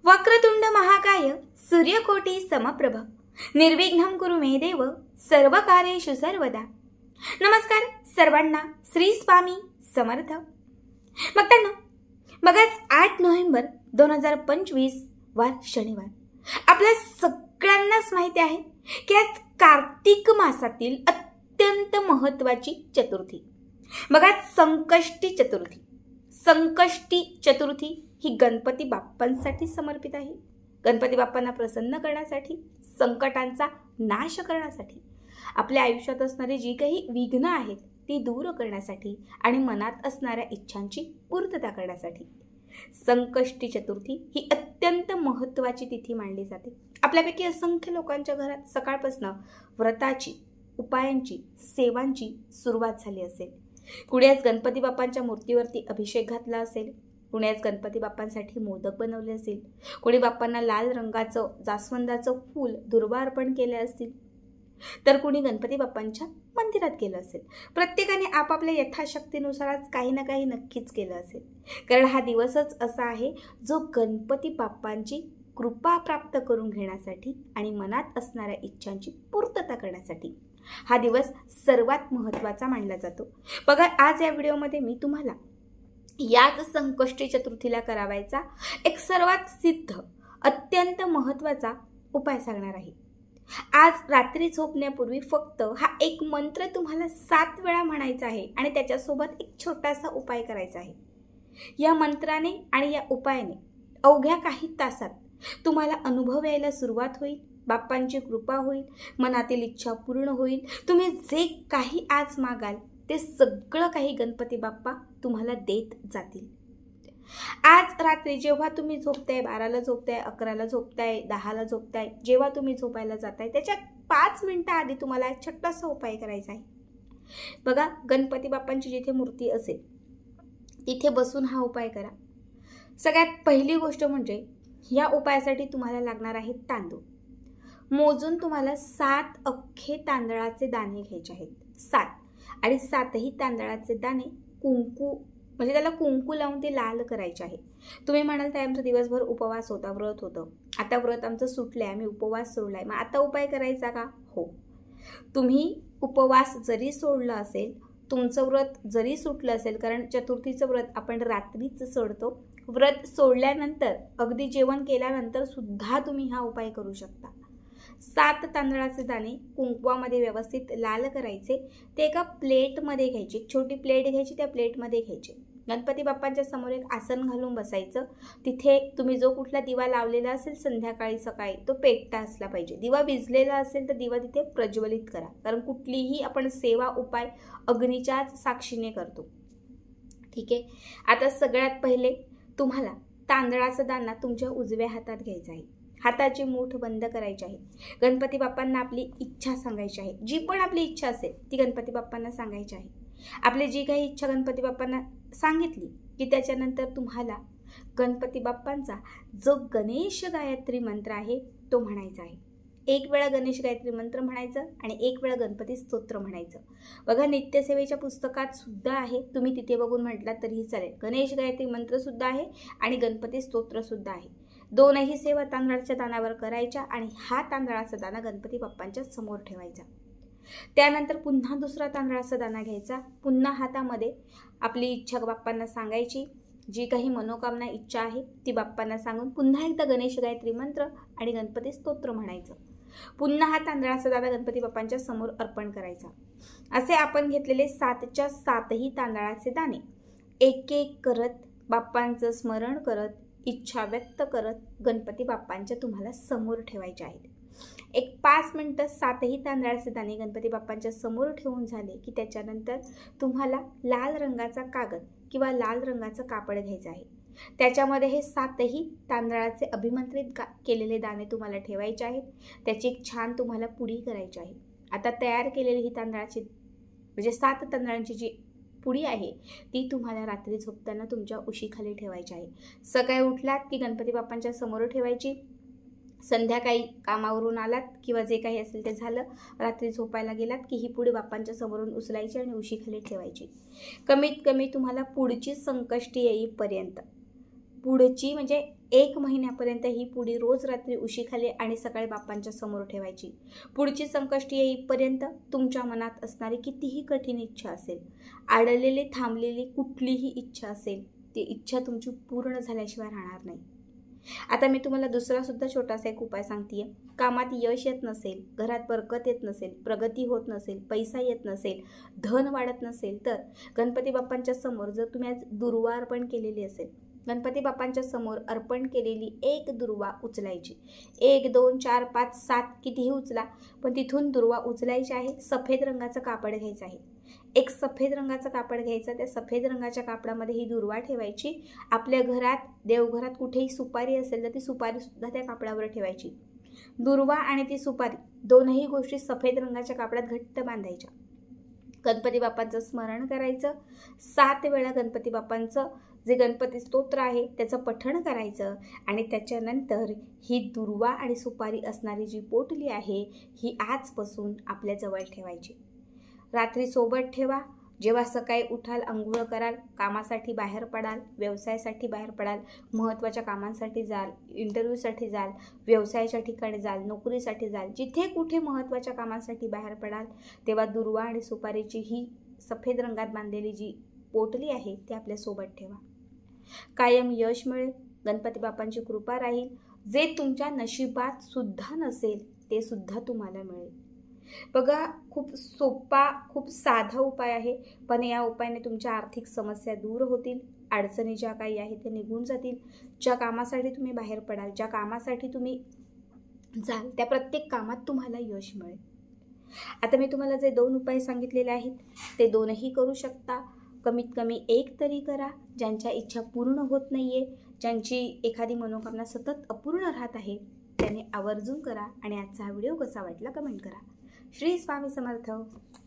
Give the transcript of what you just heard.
वक्रतुंड महाकाय सूर्यकोटी समप्रभ निर्विघ्नं कुरु मे देव सर्वकार्येषु सर्वदा। नमस्कार सर्वांना, श्री स्वामी समर्थ। भक्तांनो, बघाच 8 नोव्हेंबर 2025 वार शनिवार। आपल्या सगळ्यांनाच माहिती आहे की आज कार्तिक मासातील अत्यंत महत्त्वाची चतुर्थी। बघा, संकष्टी चतुर्थी। संकष्टी चतुर्थी ही गणपती बाप्पांसाठी समर्पित आहे। गणपती बाप्पांना प्रसन्न करण्यासाठी, संकटांचा नाश करण्यासाठी, आपल्या आयुष्यात असणारी जी काही विघ्न आहेत ती दूर करण्यासाठी आणि मनात असणाऱ्या इच्छांची पूर्तता करण्यासाठी संकष्टी चतुर्थी ही अत्यंत महत्त्वाची तिथी मानली जाते। आपल्यापैकी असंख्य लोकांच्या घरात सकाळपासून व्रताची, उपायांची, सेवांची सुरुवात झाली असेल। कुणी आज गणपती बाप्पांच्या मूर्तीवरती अभिषेक घातला असेल, कुणी आज गणपती बाप्पांसाठी मोदक बनवले असतील, कुणी बाप्पांना लाल रंगाचं जास्वंदाचं फूल दुर्वा अर्पण केले असतील, तर कुणी गणपती बाप्पांच्या मंदिरात गेलं असेल। प्रत्येकाने आपापल्या यथाशक्तीनुसार काही ना काही नक्कीच केलं असेल, कारण हा दिवसच असा आहे जो गणपती बाप्पांची कृपा प्राप्त करून घेण्यासाठी आणि मनात असणाऱ्या इच्छांची पूर्तता करण्यासाठी हा दिवस सर्वात महत्त्वाचा मानला जातो। बघा, आज या व्हिडिओमध्ये मी तुम्हाला याच संकष्टी चतुर्थीला करावायचा एक सर्वात सिद्ध, अत्यंत महत्त्वाचा उपाय सांगणार आहे। आज रात्री झोपण्यापूर्वी फक्त हा एक मंत्र तुम्हाला 7 वेळा म्हणायचा आहे आणि त्याच्यासोबत एक छोटासा उपाय करायचा आहे। या मंत्राने आणि या उपायाने अवघ्या काही तासात तुम्हाला अनुभव यायला सुरुवात होईल, बाप्पांची कृपा होईल, मनातील इच्छा पूर्ण होईल। तुम्ही जे काही आज मागाल ते सगळं काही गणपती बाप्पा तुम्हाला देत जातील। आज रात्री जेव्हा तुम्ही झोपताय, 12ला झोपताय, 11ला झोपताय, 10ला झोपताय, जेव्हा तुम्ही झोपायला जाताय त्याच्या 5 मिनिटं आधी तुम्हाला एक छोटासा उपाय करायचा आहे। बघा, गणपती बाप्पांची जिथे मूर्ती असेल तिथे बसून हा उपाय करा। सगळ्यात पहिली गोष्ट म्हणजे या उपायासाठी तुम्हाला लागणार आहे तांदूळ। मोजून तुम्हाला 7 अख्खे तांदळाचे दाणे घ्यायचे आहेत, 7, आणि 7ही तांदळाचे दाणे कुंकू, म्हणजे त्याला कुंकू लावून ते लाल करायचे आहे। तुम्ही म्हणाल ताई आमचा दिवसभर उपवास होता, व्रत होतं, आता व्रत आमचं सुटलंय, आम्ही उपवास सोडलाय, मग आता उपाय करायचा का? हो, तुम्ही उपवास जरी सोडला असेल, तुमचं व्रत जरी सुटलं असेल, कारण चतुर्थीचं व्रत आपण रात्रीच सोडतो, व्रत सोडल्यानंतर अगदी जेवण केल्यानंतर सुद्धा तुम्ही हा उपाय करू शकता। 7 तांदळाचे दाणे कुंकवामध्ये व्यवस्थित लाल करायचे, ते एका प्लेटमध्ये घ्यायचे, एक छोटी प्लेट घ्यायची, त्या प्लेटमध्ये घ्यायचे। गणपती बाप्पांच्या समोर एक आसन घालून बसायचं। तिथे तुम्ही जो कुठला दिवा लावलेला असेल संध्याकाळी सकाळी तो पेटता असला पाहिजे। दिवा विझलेला असेल तर दिवा तिथे प्रज्वलित करा, कारण कुठलीही आपण सेवा उपाय अग्नीच्याच साक्षीने करतो। ठीक आहे, आता सगळ्यात पहिले तुम्हाला तांदळाचा दाणा तुमच्या उजव्या हातात घ्यायचा आहे। हाताची मूठ बंद करायची आहे। गणपती बाप्पांना आपली इच्छा सांगायची आहे, जी पण आपली इच्छा असेल ती गणपती बाप्पांना सांगायची आहे। आपली जी काही इच्छा गणपती बाप्पांना सांगितली की त्याच्यानंतर तुम्हाला गणपती बाप्पांचा जो गणेश गायत्री मंत्र आहे तो म्हणायचा आहे। एक वेळा गणेश गायत्री मंत्र म्हणायचं आणि एक वेळा गणपती स्तोत्र म्हणायचं। बघा, नित्यसेवेच्या पुस्तकात सुद्धा आहे, तुम्ही तिथे बघून म्हटलात तरीही चालेल। गणेश गायत्री मंत्र सुद्धा आहे आणि गणपती स्तोत्र सुद्धा आहे। दोनही सेवा तांदळाच्या दाण्यावर करायच्या आणि हा तांदळाचा दाणा गणपती बाप्पांच्या समोर ठेवायचा। त्यानंतर पुन्हा दुसरा तांदळाचा दाणा घ्यायचा, पुन्हा हातामध्ये आपली इच्छा बाप्पांना सांगायची, जी काही मनोकामना इच्छा आहे ती बाप्पांना सांगून पुन्हा एकदा गणेश गायत्री मंत्र आणि गणपती स्तोत्र म्हणायचं। पुन्हा हा तांदळाचा दाणा गणपती बाप्पांच्या समोर अर्पण करायचा। असे आपण घेतलेले 7च्या 7ही तांदळाचे दाणे एक एक करत बाप्पांचं स्मरण करत, इच्छा व्यक्त करत गणपती बाप्पांच्या तुम्हाला समोर ठेवायचे आहेत। एक 5 मिनिटं 7ही तांदळाचे दाणे गणपती बाप्पांच्या समोर ठेवून झाले की त्याच्यानंतर तुम्हाला लाल रंगाचा कागद किंवा लाल रंगाचं कापड घ्यायचं आहे। त्याच्यामध्ये हे 7ही तांदळाचे अभिमंत्रित केलेले दाणे तुम्हाला ठेवायचे आहेत। त्याची एक छान तुम्हाला पुडी करायची आहे। आता तयार केलेली ही तांदळाची म्हणजे 7 तांदळांची जी पुडी आहे ती तुम्हाला रात्री झोपताना तुमच्या उशीखाली ठेवायची आहे। सकाळी उठलात की गणपती बाप्पांच्या समोर ठेवायची, संध्याकाळी कामावरून आलात किंवा जे काही असेल ते झालं, रात्री झोपायला गेलात की ही पुडी बाप्पांच्या समोरून उचलायची आणि उशीखाली ठेवायची। कमीत कमी तुम्हाला पुढची संकष्टी येईपर्यंत पुढची म्हणजे 1 महिन्यापर्यंत ही पुडी रोज रात्री उशीखाली आणि सकाळी बाप्पांच्या समोर ठेवायची. पुढची संकष्टी येईपर्यंत तुमच्या मनात असणारी कितीही कठीण इच्छा असेल, अडलेली थांबलेली कुठलीही इच्छा असेल, ती इच्छा तुमची पूर्ण झाल्याशिवाय राहणार नाही. आता मी तुम्हाला दुसरा सुद्धा छोटासा एक उपाय सांगतेय. कामात यश येत नसेल, घरात बरकत येत नसेल, प्रगती होत नसेल, पैसा येत नसेल, धन वाढत नसेल, तर गणपती बाप्पांच्या समोर जर तुम्ही आज दुर्वा अर्पण केलेली असेल, गणपती बाप्पांच्या समोर अर्पण केलेली एक दुर्वा उचलायची. 1 2 4 5 7 कितीही उचला, पण तिथून दुर्वा उचलायची आहे. सफेद रंगाचं कापड घ्यायचं आहे. एक सफेद रंगाचं कापड घ्यायचं, त्या सफेद रंगाच्या कापडामध्ये ही दुर्वा ठेवायची. आपल्या घरात, देवघरात कुठेही सुपारी असेल तर ती सुपारी सुद्धा त्या कापडावर ठेवायची. दुर्वा आणि ती सुपारी दोनही गोष्टी सफेद रंगाच्या कापडात घट्ट बांधायच्या. गणपती बाप्पांचं स्मरण करायचं. 7 वेळा गणपती बाप्पांचं जे गणपती स्तोत्र आहे त्याचं पठण करायचं आणि त्याच्यानंतर ही दुर्वा आणि सुपारी असणारी जी पोटली आहे ही आजपासून आपल्याजवळ ठेवायची. रात्री सोबत ठेवा. जेव्हा सकाळी उठाल, अंघोळ कराल, कामासाठी बाहेर पडाल, व्यवसायासाठी बाहेर पडाल, महत्त्वाच्या कामांसाठी जाल, इंटरव्ह्यूसाठी जाल, व्यवसायाच्या ठिकाणी जाल, नोकरीसाठी जाल, जिथे कुठे महत्त्वाच्या कामांसाठी बाहेर पडाल, तेव्हा दुर्वा आणि सुपारीची ही सफेद रंगात बांधलेली जी पोटली आहे ती आपल्यासोबत ठेवा. कायम यश मिळेल, गणपती बाप्पांची कृपा राहील. जे तुमच्या नशिबात सुद्धा नसेल ते सुद्धा तुम्हाला मिळेल. बघा, खूप सोपा, खूप साधा उपाय आहे, पण या उपायाने तुमच्या आर्थिक समस्या दूर होतील. अडचणी ज्या काही आहेत त्या निघून जातील. ज्या कामासाठी तुम्ही बाहेर पडाल, ज्या कामासाठी तुम्ही जाल, त्या प्रत्येक कामात तुम्हाला यश मिळेल. आता मी तुम्हाला जे 2 उपाय सांगितलेले आहेत ते 2ही करू शकता. कमीत कमी 1 तरी करा. ज्यांच्या इच्छा पूर्ण होत नाहीये, ज्यांची एखादी मनोकामना सतत अपूर्ण राहत आहे, त्याने आवर्जून करा. आणि आजचा हा व्हिडिओ कसा वाटला कमेंट करा. श्री स्वामी समर्थ.